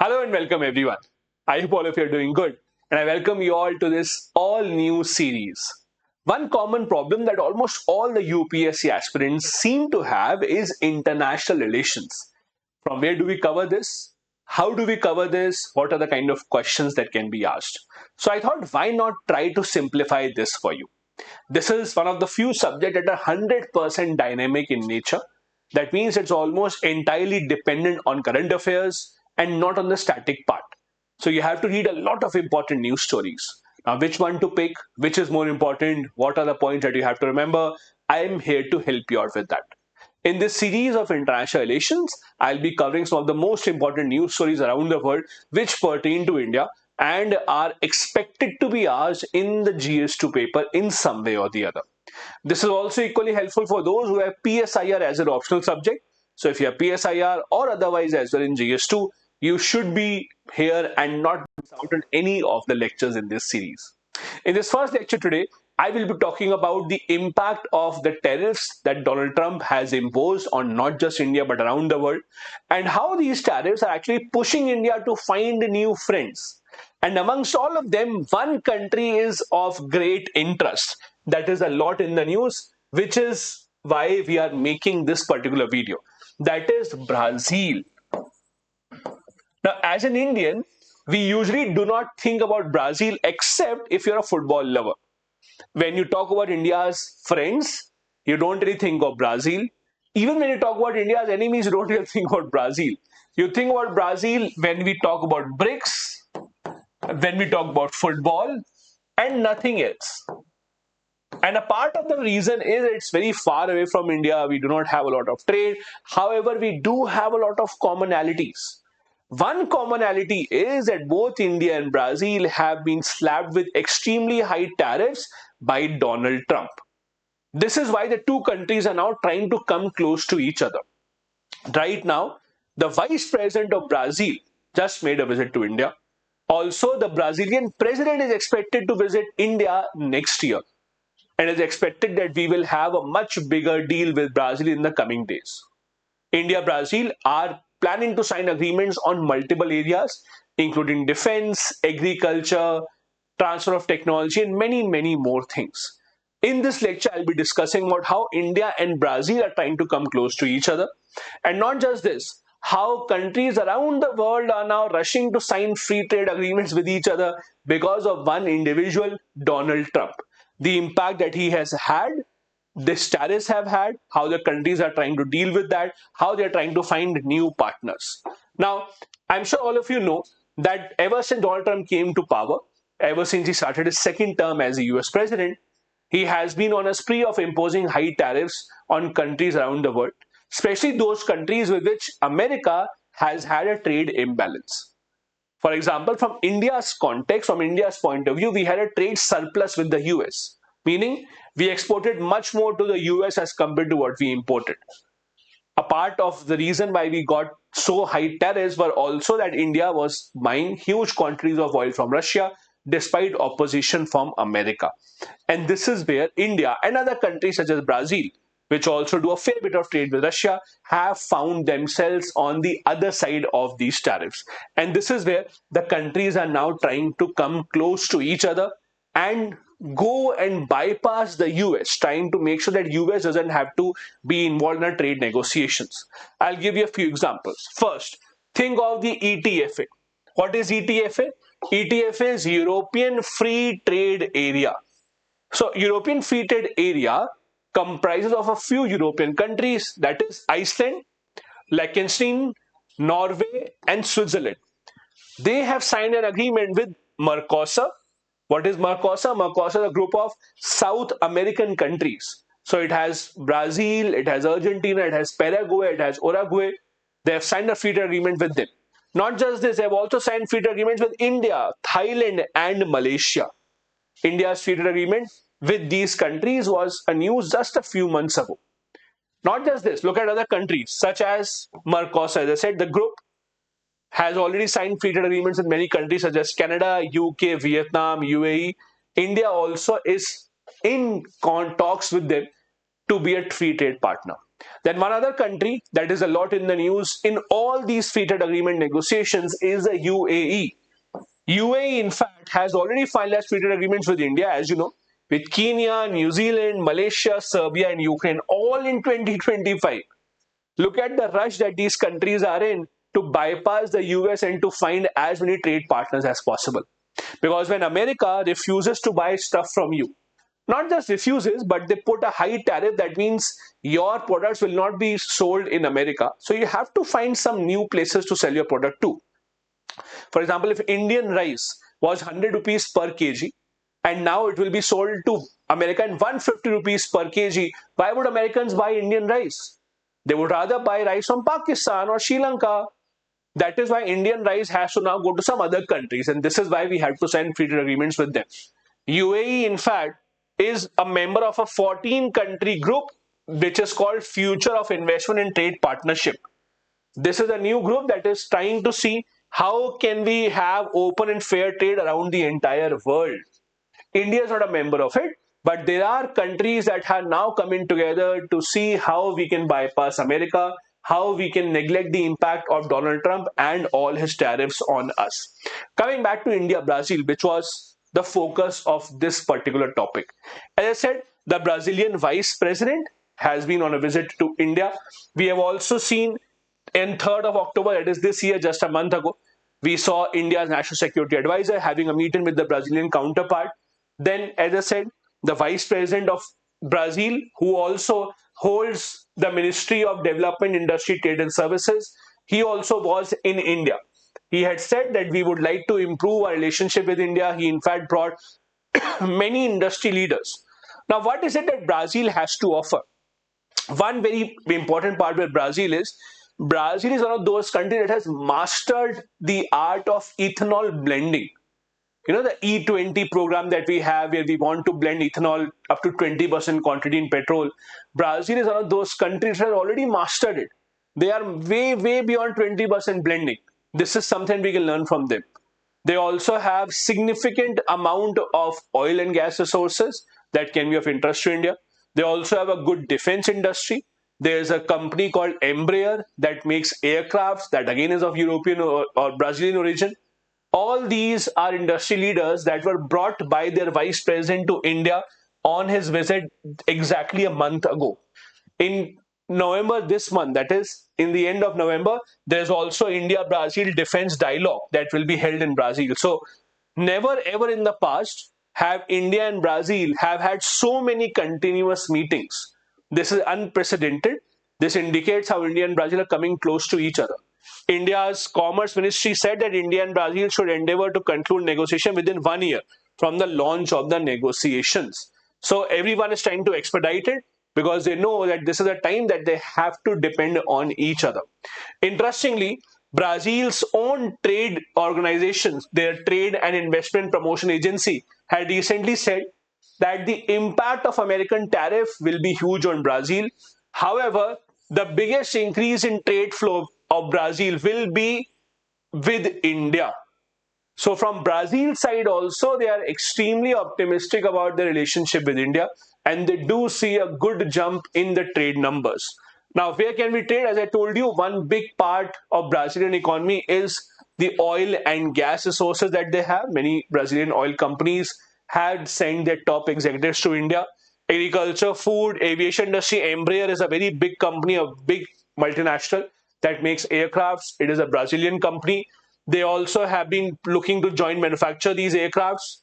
Hello and welcome everyone. I hope all of you are doing good and I welcome you all to this all new series. One common problem that almost all the UPSC aspirants seem to have is international relations. From where do we cover this? How do we cover this? What are the kind of questions that can be asked? So I thought why not try to simplify this for you. This is one of the few subjects that are 100% dynamic in nature. That means it's almost entirely dependent on current affairs and not on the static part. So you have to read a lot of important news stories. Now, which one to pick, which is more important, what are the points that you have to remember? I am here to help you out with that. In this series of international relations, I'll be covering some of the most important news stories around the world which pertain to India and are expected to be asked in the GS2 paper in some way or the other. This is also equally helpful for those who have PSIR as an optional subject. So if you have PSIR or otherwise as well in GS2, you should be here and not miss out on any of the lectures in this series. In this first lecture today, I will be talking about the impact of the tariffs that Donald Trump has imposed on not just India but around the world, and how these tariffs are actually pushing India to find new friends. And amongst all of them, one country is of great interest that is a lot in the news, which is why we are making this particular video. That is Brazil. Now, as an Indian, we usually do not think about Brazil except if you're a football lover. When you talk about India's friends, you don't really think of Brazil. Even when you talk about India's enemies, you don't really think about Brazil. You think about Brazil when we talk about BRICS, when we talk about football, and nothing else. And a part of the reason is it's very far away from India. We do not have a lot of trade. However, we do have a lot of commonalities. One commonality is that both India and Brazil have been slapped with extremely high tariffs by Donald Trump. This is why the two countries are now trying to come close to each other. Right now, the Vice President of Brazil just made a visit to India. Also, the Brazilian President is expected to visit India next year. And it is expected that we will have a much bigger deal with Brazil in the coming days. India, Brazil are planning to sign agreements on multiple areas, including defense, agriculture, transfer of technology, and many, many more things. In this lecture, I'll be discussing about how India and Brazil are trying to come close to each other. And not just this, how countries around the world are now rushing to sign free trade agreements with each other because of one individual, Donald Trump. The impact that he has had, these tariffs have had, how the countries are trying to deal with that, how they're trying to find new partners. Now, I'm sure all of you know that ever since Donald Trump came to power, ever since he started his second term as a US president, he has been on a spree of imposing high tariffs on countries around the world, especially those countries with which America has had a trade imbalance. For example, from India's context, from India's point of view, we had a trade surplus with the US, meaning we exported much more to the US as compared to what we imported. A part of the reason why we got so high tariffs were also that India was buying huge quantities of oil from Russia despite opposition from America. And this is where India and other countries such as Brazil, which also do a fair bit of trade with Russia, have found themselves on the other side of these tariffs. And this is where the countries are now trying to come close to each other and go and bypass the US, trying to make sure that US doesn't have to be involved in trade negotiations. I'll give you a few examples. First, think of the ETFA. What is ETFA? ETFA is European Free Trade Area. So European Free Trade Area comprises of a few European countries, that is Iceland, Liechtenstein, Norway, and Switzerland. They have signed an agreement with Mercosur. What is Mercosur? Mercosur is a group of South American countries. So it has Brazil, it has Argentina, it has Paraguay, it has Uruguay. They have signed a free trade agreement with them. Not just this, they have also signed free trade agreements with India, Thailand, and Malaysia. India's free trade agreement with these countries was a news just a few months ago. Not just this, look at other countries such as Mercosur. As I said, the group has already signed free trade agreements with many countries such as Canada, UK, Vietnam, UAE. India also is in talks with them to be a free trade partner. Then one other country that is a lot in the news in all these free trade agreement negotiations is the UAE. UAE, in fact, has already finalized free trade agreements with India, as you know, with Kenya, New Zealand, Malaysia, Serbia, and Ukraine, all in 2025. Look at the rush that these countries are in to bypass the US and to find as many trade partners as possible. Because when America refuses to buy stuff from you, not just refuses, but they put a high tariff, that means your products will not be sold in America. So you have to find some new places to sell your product to. For example, if Indian rice was 100 rupees per kg and now it will be sold to America at 150 rupees per kg, why would Americans buy Indian rice? They would rather buy rice from Pakistan or Sri Lanka. That is why Indian rice has to now go to some other countries, and this is why we have to sign free trade agreements with them. UAE, in fact, is a member of a 14-country group which is called Future of Investment and Trade Partnership. This is a new group that is trying to see how can we have open and fair trade around the entire world. India is not a member of it, but there are countries that are now coming together to see how we can bypass America, how we can neglect the impact of Donald Trump and all his tariffs on us. Coming back to India, Brazil, which was the focus of this particular topic. As I said, the Brazilian vice president has been on a visit to India. We have also seen in 3rd of October, that is this year, just a month ago, we saw India's national security advisor having a meeting with the Brazilian counterpart. Then, as I said, the vice president of Brazil, who also holds the Ministry of Development, Industry, Trade and Services, he also was in India. He had said that we would like to improve our relationship with India. He, in fact, brought many industry leaders. Now, what is it that Brazil has to offer? One very important part with Brazil is one of those countries that has mastered the art of ethanol blending. You know, the E20 program that we have where we want to blend ethanol up to 20% quantity in petrol. Brazil is one of those countries that has already mastered it. They are way, way beyond 20% blending. This is something we can learn from them. They also have significant amount of oil and gas resources that can be of interest to India. They also have a good defense industry. There's a company called Embraer that makes aircrafts that again is of European or Brazilian origin. All these are industry leaders that were brought by their vice president to India on his visit exactly a month ago. In November this month, that is in the end of November, there's also India-Brazil Defense Dialogue that will be held in Brazil. So never ever in the past have India and Brazil have had so many continuous meetings. This is unprecedented. This indicates how India and Brazil are coming close to each other. India's Commerce Ministry said that India and Brazil should endeavor to conclude negotiation within 1 year from the launch of the negotiations. So everyone is trying to expedite it because they know that this is a time that they have to depend on each other. Interestingly, Brazil's own trade organizations, their Trade and Investment Promotion Agency, had recently said that the impact of American tariff will be huge on Brazil. However, the biggest increase in trade flow of Brazil will be with India. So from Brazil's side also, they are extremely optimistic about their relationship with India, and they do see a good jump in the trade numbers. Now, where can we trade? As I told you, one big part of Brazilian economy is the oil and gas resources that they have. Many Brazilian oil companies had sent their top executives to India. Agriculture, food, aviation industry. Embraer is a very big company, a big multinational that makes aircrafts. It is a Brazilian company. They also have been looking to join manufacture these aircrafts.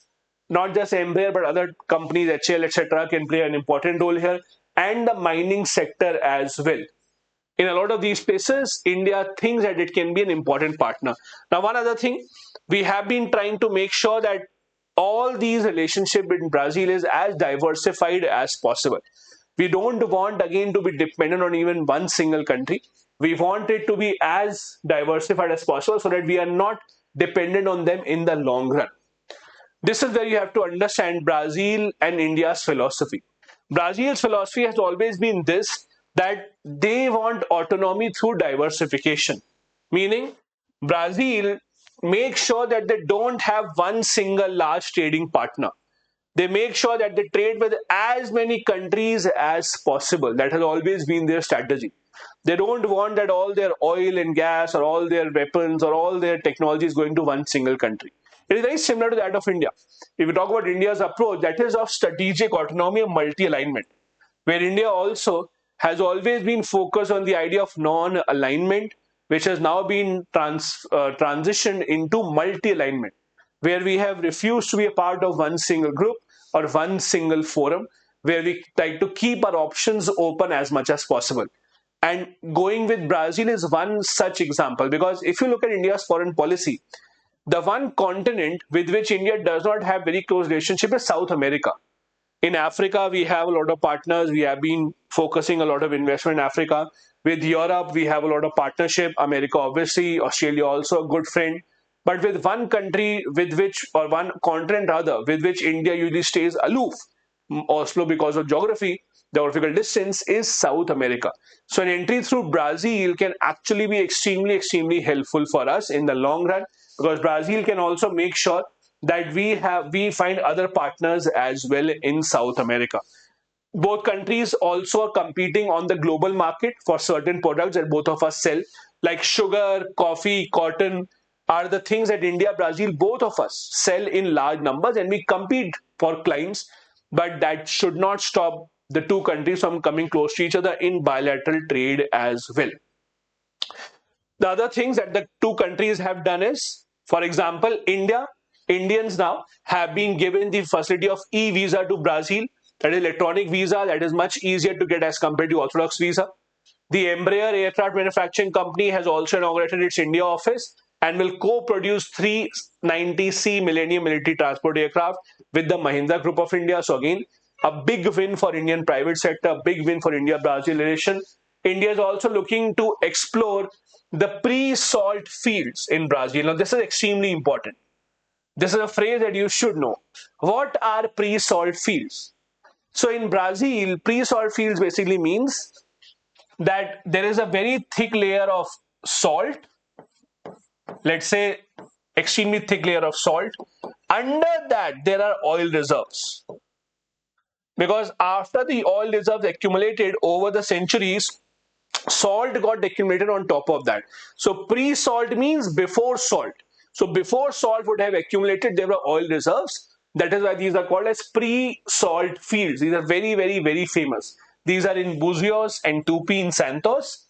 Not just Embraer, but other companies, HL, etc., can play an important role here, and the mining sector as well. In a lot of these places, India thinks that it can be an important partner. Now, one other thing, we have been trying to make sure that all these relationships in Brazil is as diversified as possible. We don't want, again, to be dependent on even one single country. We want it to be as diversified as possible so that we are not dependent on them in the long run. This is where you have to understand Brazil and India's philosophy. Brazil's philosophy has always been this, that they want autonomy through diversification. Meaning, Brazil makes sure that they don't have one single large trading partner. They make sure that they trade with as many countries as possible. That has always been their strategy. They don't want that all their oil and gas or all their weapons or all their technology is going to one single country. It is very similar to that of India. If we talk about India's approach, that is of strategic autonomy and multi-alignment, where India also has always been focused on the idea of non-alignment, which has now been transitioned into multi-alignment, where we have refused to be a part of one single group or one single forum, where we try to keep our options open as much as possible. And going with Brazil is one such example, because if you look at India's foreign policy, the one continent with which India does not have very close relationship is South America. In Africa, we have a lot of partners. We have been focusing a lot of investment in Africa. With Europe, we have a lot of partnership. America, obviously, Australia also a good friend. But with one country with which, or one continent rather, with which India usually stays aloof, also because of geography, geographical distance, is South America. So an entry through Brazil can actually be extremely helpful for us in the long run, because Brazil can also make sure that we find other partners as well in South America. Both countries also are competing on the global market for certain products that both of us sell, like sugar, coffee, cotton are the things that India, Brazil, both of us sell in large numbers, and we compete for clients, but that should not stop the two countries from coming close to each other in bilateral trade as well. The other things that the two countries have done is, for example, Indians now have been given the facility of e-visa to Brazil, that is electronic visa, that is much easier to get as compared to orthodox visa. The Embraer aircraft manufacturing company has also inaugurated its India office and will co-produce 390C Millennium military transport aircraft with the Mahindra Group of India. So again, a big win for Indian private sector, a big win for India-Brazil relation. India is also looking to explore the pre-salt fields in Brazil. Now, this is extremely important. This is a phrase that you should know. What are pre-salt fields? So in Brazil, pre-salt fields basically means that there is a very thick layer of salt, let's say extremely thick layer of salt. Under that, there are oil reserves. Because after the oil reserves accumulated over the centuries, salt got accumulated on top of that. So pre-salt means before salt. So before salt would have accumulated, there were oil reserves. That is why these are called as pre-salt fields. These are very famous. These are in Buzios and Tupi in Santos.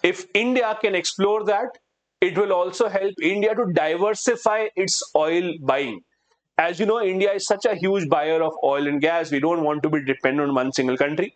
If India can explore that, it will also help India to diversify its oil buying. As you know, India is such a huge buyer of oil and gas. We don't want to be dependent on one single country.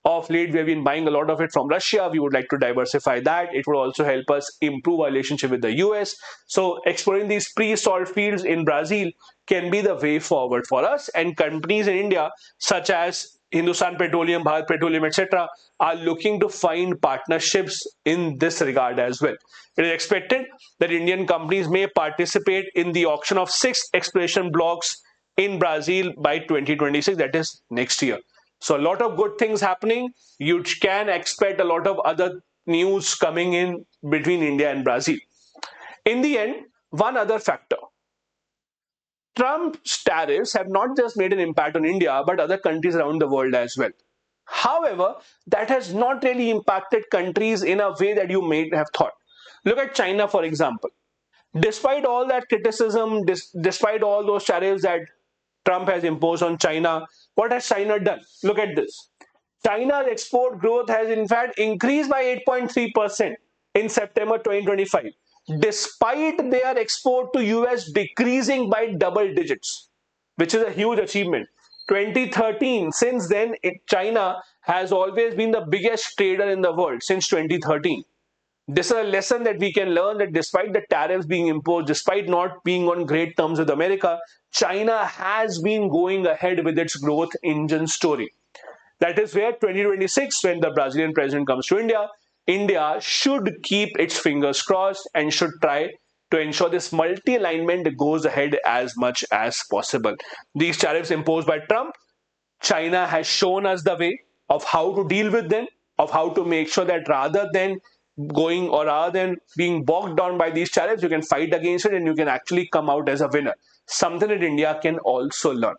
Of late, we have been buying a lot of it from Russia. We would like to diversify that. It would also help us improve our relationship with the US. So exploring these pre-salt fields in Brazil can be the way forward for us. And companies in India, such as Hindustan Petroleum, Bharat Petroleum, etc., are looking to find partnerships in this regard as well. It is expected that Indian companies may participate in the auction of 6 exploration blocks in Brazil by 2026, that is next year. So a lot of good things happening. You can expect a lot of other news coming in between India and Brazil. In the end, one other factor. Trump's tariffs have not just made an impact on India, but other countries around the world as well. However, that has not really impacted countries in a way that you may have thought. Look at China, for example. Despite all that criticism, despite all those tariffs that Trump has imposed on China, what has China done? Look at this. China's export growth has in fact increased by 8.3% in September 2025, despite their export to US decreasing by double digits, which is a huge achievement. 2013, since then, China has always been the biggest trader in the world since 2013. This is a lesson that we can learn, that despite the tariffs being imposed, despite not being on great terms with America, China has been going ahead with its growth engine story. That is where 2026, when the Brazilian president comes to India, India should keep its fingers crossed and should try to ensure this multi-alignment goes ahead as much as possible. These tariffs imposed by Trump, China has shown us the way of how to deal with them, of how to make sure that rather than being bogged down by these tariffs, you can fight against it and you can actually come out as a winner. Something that India can also learn.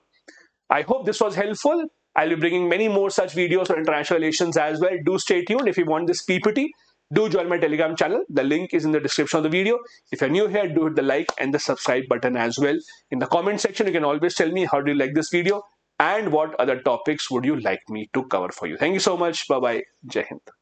I hope this was helpful. I'll be bringing many more such videos on international relations as well. Do stay tuned. If you want this PPT, do join my Telegram channel. The link is in the description of the video. If you're new here, do hit the like and the subscribe button as well. In the comment section, you can always tell me how do you like this video and what other topics would you like me to cover for you. Thank you so much. Bye-bye. Jai Hind.